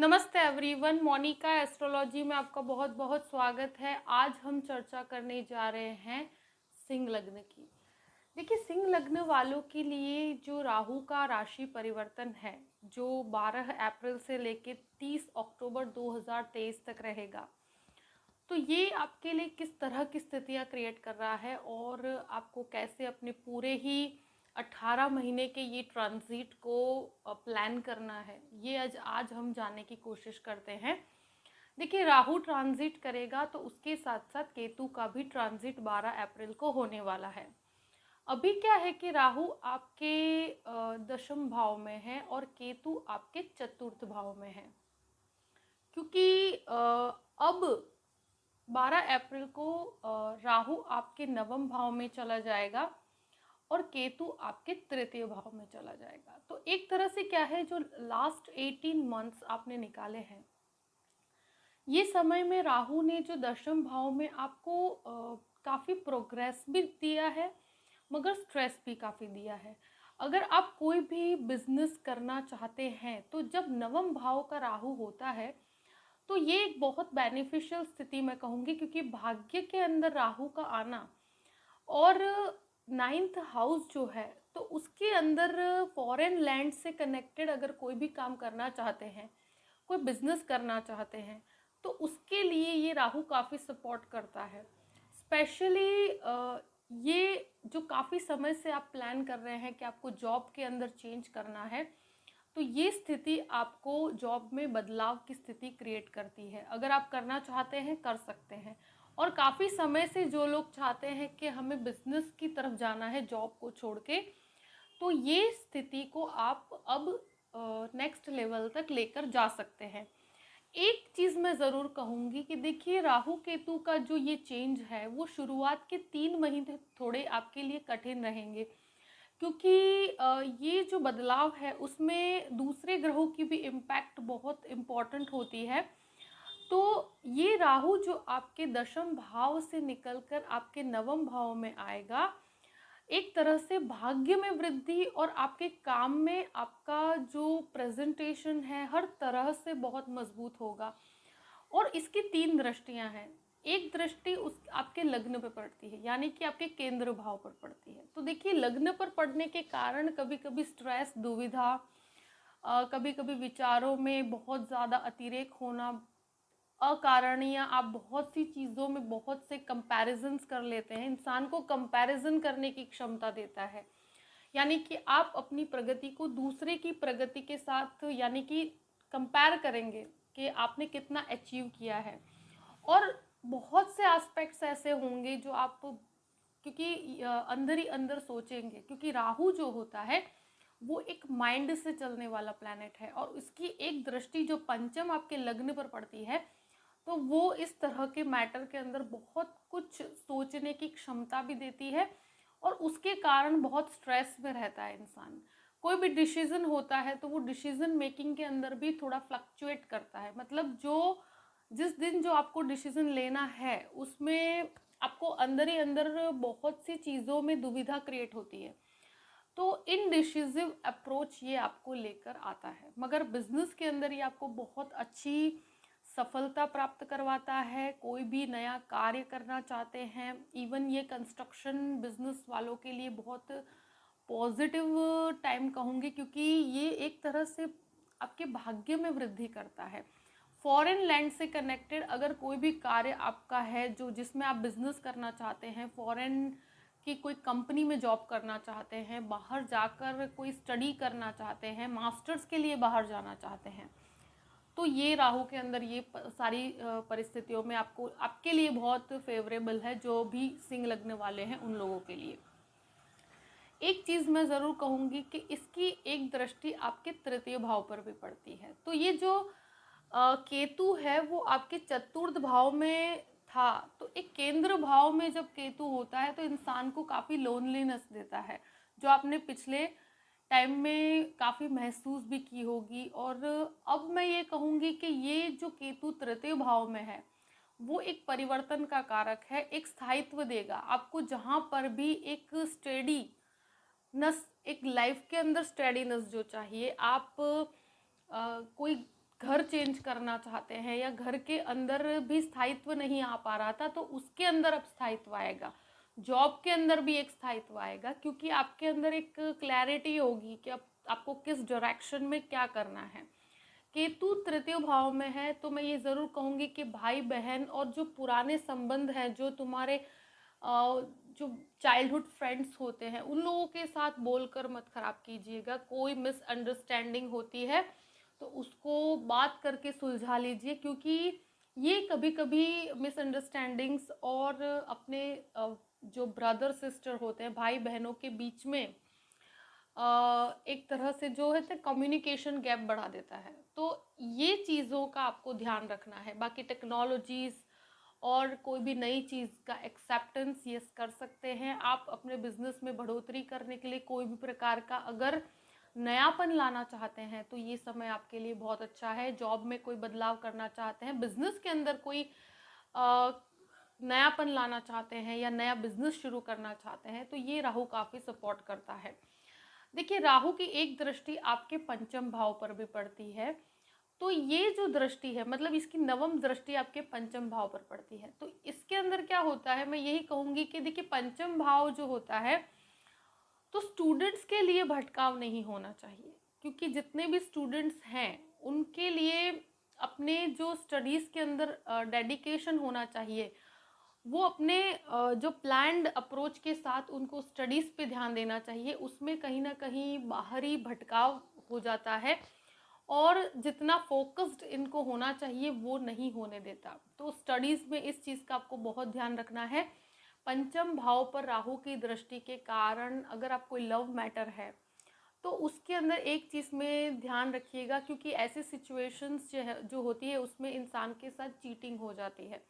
नमस्ते everyone, Monika astrology में आपका बहुत बहुत स्वागत है। आज हम चर्चा करने जा रहे हैं सिंह लग्न की। देखिए, सिंह लग्न वालों के लिए जो राहु का राशि परिवर्तन है, जो 12 अप्रैल से लेकर 30 अक्टूबर 2023 तक रहेगा, तो ये आपके लिए किस तरह की स्थितियाँ क्रिएट कर रहा है और आपको कैसे अपने पूरे ही 18 महीने के ये ट्रांजिट को प्लान करना है, ये आज हम जानने की कोशिश करते हैं। देखिए, राहु ट्रांजिट करेगा तो उसके साथ साथ केतु का भी ट्रांजिट 12 अप्रैल को होने वाला है। अभी क्या है कि राहु आपके दशम भाव में है और केतु आपके चतुर्थ भाव में है, क्योंकि अब 12 अप्रैल को राहु आपके नवम भाव में चला जाएगा और केतु आपके तृतीय भाव में चला जाएगा। तो एक तरह से क्या है, जो लास्ट 18 मंथ्स आपने निकाले हैं, ये समय में राहु ने जो दशम भाव में आपको काफ़ी प्रोग्रेस भी दिया है, मगर स्ट्रेस भी काफ़ी दिया है। अगर आप कोई भी बिजनेस करना चाहते हैं तो जब नवम भाव का राहु होता है तो ये एक बहुत बेनिफिशियल स्थिति मैं कहूँगी, क्योंकि भाग्य के अंदर राहु का आना और नाइन्थ हाउस जो है, तो उसके अंदर फॉरेन लैंड से कनेक्टेड अगर कोई भी काम करना चाहते हैं, कोई बिजनेस करना चाहते हैं, तो उसके लिए ये राहु काफ़ी सपोर्ट करता है। स्पेशली ये जो काफ़ी समय से आप प्लान कर रहे हैं कि आपको जॉब के अंदर चेंज करना है, तो ये स्थिति आपको जॉब में बदलाव की स्थिति क्रिएट करती है। अगर आप करना चाहते हैं, कर सकते हैं। और काफ़ी समय से जो लोग चाहते हैं कि हमें बिजनेस की तरफ जाना है जॉब को छोड़ के, तो ये स्थिति को आप अब नेक्स्ट लेवल तक लेकर जा सकते हैं। एक चीज़ मैं ज़रूर कहूँगी कि देखिए, राहु केतु का जो ये चेंज है, वो शुरुआत के 3 महीने थोड़े आपके लिए कठिन रहेंगे, क्योंकि ये जो बदलाव है उसमें दूसरे ग्रहों की भी इम्पैक्ट बहुत इम्पॉर्टेंट होती है। तो ये राहु जो आपके दशम भाव से निकलकर आपके नवम भाव में आएगा, एक तरह से भाग्य में वृद्धि और आपके काम में आपका जो प्रेजेंटेशन है हर तरह से बहुत मजबूत होगा। और इसकी 3 दृष्टियां हैं। एक दृष्टि उस आपके लग्न पर पड़ती है, यानी कि आपके केंद्र भाव पर पड़ती है। तो देखिए, लग्न पर पड़ने के कारण कभी कभी स्ट्रेस, दुविधा, कभी कभी विचारों में बहुत ज़्यादा अतिरेक होना, अकारणीय आप बहुत सी चीज़ों में बहुत से कंपैरिजन्स कर लेते हैं। इंसान को कंपैरिजन करने की क्षमता देता है, यानी कि आप अपनी प्रगति को दूसरे की प्रगति के साथ यानी कि कंपेयर करेंगे कि आपने कितना अचीव किया है। और बहुत से एस्पेक्ट्स ऐसे होंगे जो आप, क्योंकि अंदर ही अंदर सोचेंगे, क्योंकि राहु जो होता है वो एक माइंड से चलने वाला प्लैनेट है और उसकी एक दृष्टि जो पंचम आपके लग्न पर पड़ती है, तो वो इस तरह के मैटर के अंदर बहुत कुछ सोचने की क्षमता भी देती है और उसके कारण बहुत स्ट्रेस में रहता है इंसान। कोई भी डिसीजन होता है तो वो डिसीजन मेकिंग के अंदर भी थोड़ा फ्लक्चुएट करता है। मतलब जो जिस दिन जो आपको डिसीजन लेना है उसमें आपको अंदर ही अंदर बहुत सी चीज़ों में दुविधा क्रिएट होती है। तो इनडिसिसिव अप्रोच ये आपको लेकर आता है, मगर बिजनेस के अंदर ये आपको बहुत अच्छी सफलता प्राप्त करवाता है। कोई भी नया कार्य करना चाहते हैं, इवन ये कंस्ट्रक्शन बिजनेस वालों के लिए बहुत पॉजिटिव टाइम कहूँगी, क्योंकि ये एक तरह से आपके भाग्य में वृद्धि करता है। फॉरेन लैंड से कनेक्टेड अगर कोई भी कार्य आपका है जो जिसमें आप बिजनेस करना चाहते हैं, फॉरेन की कोई कंपनी में जॉब करना चाहते हैं, बाहर जाकर कोई स्टडी करना चाहते हैं, मास्टर्स के लिए बाहर जाना चाहते हैं, तो ये राहु के अंदर ये सारी परिस्थितियों में आपको आपके लिए बहुत फेवरेबल है। जो भी सिंह लग्न वाले हैं उन लोगों के लिए एक चीज़ मैं ज़रूर कहूँगी कि इसकी एक दृष्टि आपके तृतीय भाव पर भी पड़ती है। तो ये जो केतु है वो आपके चतुर्थ भाव में था, तो एक केंद्र भाव में जब केतु होता है तो इंसान को काफ़ी लोनलीनेस देता है, जो आपने पिछले टाइम में काफ़ी महसूस भी की होगी। और अब मैं ये कहूँगी कि ये जो केतु तृतीय भाव में है वो एक परिवर्तन का कारक है, एक स्थायित्व देगा आपको। जहाँ पर भी एक स्टेडी नस, एक लाइफ के अंदर स्टेडीनेस जो चाहिए, आप कोई घर चेंज करना चाहते हैं या घर के अंदर भी स्थायित्व नहीं आ पा रहा था, तो उसके अंदर अब स्थायित्व आएगा। जॉब के अंदर भी एक स्थायित्व आएगा, क्योंकि आपके अंदर एक क्लैरिटी होगी कि अब आपको किस डायरेक्शन में क्या करना है। केतु तृतीय भाव में है, तो मैं ये ज़रूर कहूँगी कि भाई बहन और जो पुराने संबंध हैं, जो तुम्हारे जो चाइल्डहुड फ्रेंड्स होते हैं, उन लोगों के साथ बोलकर मत खराब कीजिएगा। कोई मिसअंडरस्टैंडिंग होती है तो उसको बात करके सुलझा लीजिए, क्योंकि ये कभी कभी मिसअंडरस्टैंडिंग्स और अपने जो ब्रदर सिस्टर होते हैं, भाई बहनों के बीच में एक तरह से जो है कम्युनिकेशन गैप बढ़ा देता है। तो ये चीज़ों का आपको ध्यान रखना है। बाकी टेक्नोलॉजीज़ और कोई भी नई चीज़ का एक्सेप्टेंस यस कर सकते हैं आप। अपने बिजनेस में बढ़ोतरी करने के लिए कोई भी प्रकार का अगर नयापन लाना चाहते हैं तो ये समय आपके लिए बहुत अच्छा है। जॉब में कोई बदलाव करना चाहते हैं, बिजनेस के अंदर कोई नयापन लाना चाहते हैं या नया बिजनेस शुरू करना चाहते हैं, तो ये राहु काफ़ी सपोर्ट करता है। देखिए, राहु की एक दृष्टि आपके पंचम भाव पर भी पड़ती है, तो ये जो दृष्टि है, मतलब इसकी नवम दृष्टि आपके पंचम भाव पर पड़ती है। तो इसके अंदर क्या होता है, मैं यही कहूँगी कि देखिए, पंचम भाव जो होता है तो स्टूडेंट्स के लिए भटकाव नहीं होना चाहिए, क्योंकि जितने भी स्टूडेंट्स हैं उनके लिए अपने जो स्टडीज़ के अंदर डेडिकेशन होना चाहिए, वो अपने जो प्लान्ड अप्रोच के साथ उनको स्टडीज़ पे ध्यान देना चाहिए। उसमें कहीं ना कहीं बाहरी भटकाव हो जाता है और जितना फोकस्ड इनको होना चाहिए वो नहीं होने देता। तो स्टडीज़ में इस चीज़ का आपको बहुत ध्यान रखना है। पंचम भाव पर राहु की दृष्टि के कारण अगर आप कोई लव मैटर है तो उसके अंदर एक चीज़ में ध्यान रखिएगा, क्योंकि ऐसे सिचुएशंस जो होती है उसमें इंसान के साथ चीटिंग हो जाती है।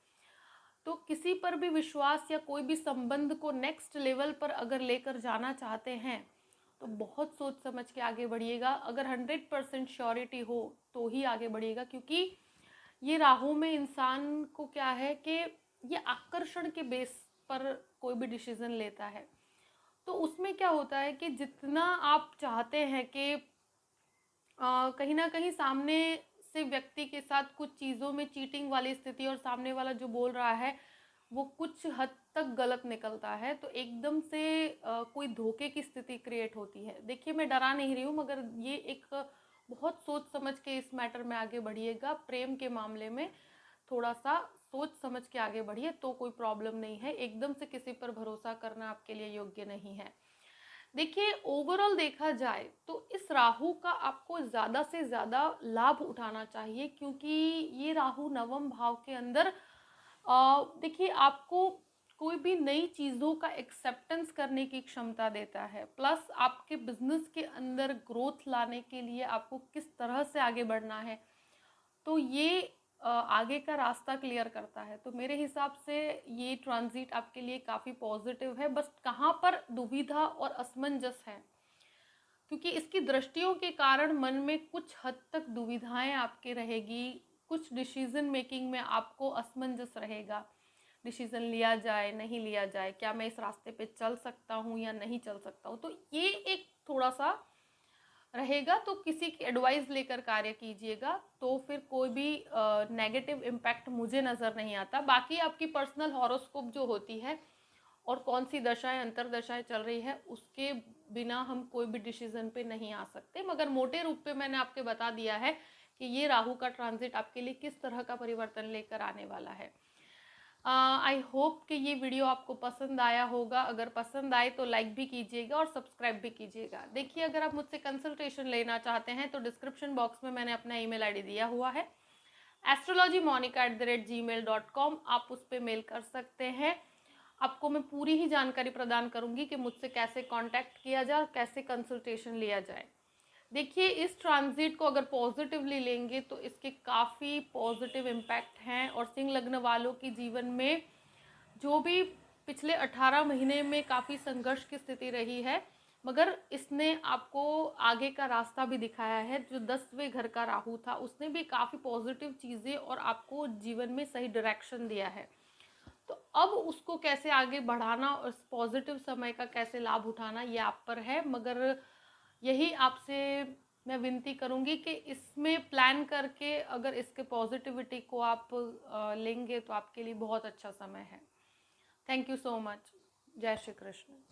तो किसी पर भी विश्वास या कोई भी संबंध को नेक्स्ट लेवल पर अगर लेकर जाना चाहते हैं तो बहुत सोच समझ के आगे बढ़िएगा। अगर 100% श्योरिटी हो तो ही आगे बढ़िएगा, क्योंकि ये राहु में इंसान को क्या है कि ये आकर्षण के बेस पर कोई भी डिसीजन लेता है। तो उसमें क्या होता है कि जितना आप चाहते हैं कि कहीं ना कहीं सामने से व्यक्ति के साथ कुछ चीज़ों में चीटिंग वाली स्थिति और सामने वाला जो बोल रहा है वो कुछ हद तक गलत निकलता है, तो एकदम से कोई धोखे की स्थिति क्रिएट होती है। देखिए, मैं डरा नहीं रही हूँ, मगर ये एक बहुत सोच समझ के इस मैटर में आगे बढ़िएगा। प्रेम के मामले में थोड़ा सा सोच समझ के आगे बढ़िए तो कोई प्रॉब्लम नहीं है। एकदम से किसी पर भरोसा करना आपके लिए योग्य नहीं है। देखिए, ओवरऑल देखा जाए तो इस राहु का आपको ज़्यादा से ज़्यादा लाभ उठाना चाहिए, क्योंकि ये राहु नवम भाव के अंदर देखिए आपको कोई भी नई चीज़ों का एक्सेप्टेंस करने की क्षमता देता है। प्लस आपके बिजनेस के अंदर ग्रोथ लाने के लिए आपको किस तरह से आगे बढ़ना है, तो ये आगे का रास्ता क्लियर करता है। तो मेरे हिसाब से ये ट्रांजिट आपके लिए काफ़ी पॉजिटिव है। बस कहाँ पर दुविधा और असमंजस है, क्योंकि इसकी दृष्टियों के कारण मन में कुछ हद तक दुविधाएं आपके रहेगी। कुछ डिसीजन मेकिंग में आपको असमंजस रहेगा, डिसीजन लिया जाए नहीं लिया जाए, क्या मैं इस रास्ते पे चल सकता हूँ या नहीं चल सकता हूँ। तो ये एक थोड़ा सा रहेगा, तो किसी की एडवाइस लेकर कार्य कीजिएगा, तो फिर कोई भी नेगेटिव इम्पैक्ट मुझे नज़र नहीं आता। बाकी आपकी पर्सनल हॉरोस्कोप जो होती है और कौन सी दशाएं अंतरदशाएं चल रही है उसके बिना हम कोई भी डिसीजन पे नहीं आ सकते, मगर मोटे रूप पे मैंने आपके बता दिया है कि ये राहु का ट्रांजिट आपके लिए किस तरह का परिवर्तन लेकर आने वाला है। आई होप कि ये वीडियो आपको पसंद आया होगा। अगर पसंद आए तो लाइक भी कीजिएगा और सब्सक्राइब भी कीजिएगा। देखिए, अगर आप मुझसे कंसल्टेशन लेना चाहते हैं तो डिस्क्रिप्शन बॉक्स में मैंने अपना ईमेल आईडी दिया हुआ है, astrologymonica@gmail.com। आप उस पर मेल कर सकते हैं। आपको मैं पूरी ही जानकारी प्रदान करूंगी कि मुझसे कैसे कांटेक्ट किया जाए और कैसे कंसल्टेशन लिया जाए। देखिए, इस ट्रांजिट को अगर पॉजिटिवली लेंगे तो इसके काफ़ी पॉजिटिव इम्पैक्ट हैं, और सिंह लग्न वालों के जीवन में जो भी पिछले 18 महीने में काफ़ी संघर्ष की स्थिति रही है, मगर इसने आपको आगे का रास्ता भी दिखाया है। जो 10वें घर का राहु था उसने भी काफ़ी पॉजिटिव चीज़ें और आपको जीवन में सही डायरेक्शन दिया है। तो अब उसको कैसे आगे बढ़ाना और इस पॉजिटिव समय का कैसे लाभ उठाना, ये आप पर है। मगर यही आपसे मैं विनती करूँगी कि इसमें प्लान करके अगर इसके पॉजिटिविटी को आप लेंगे तो आपके लिए बहुत अच्छा समय है। Thank you so much. जय श्री कृष्ण।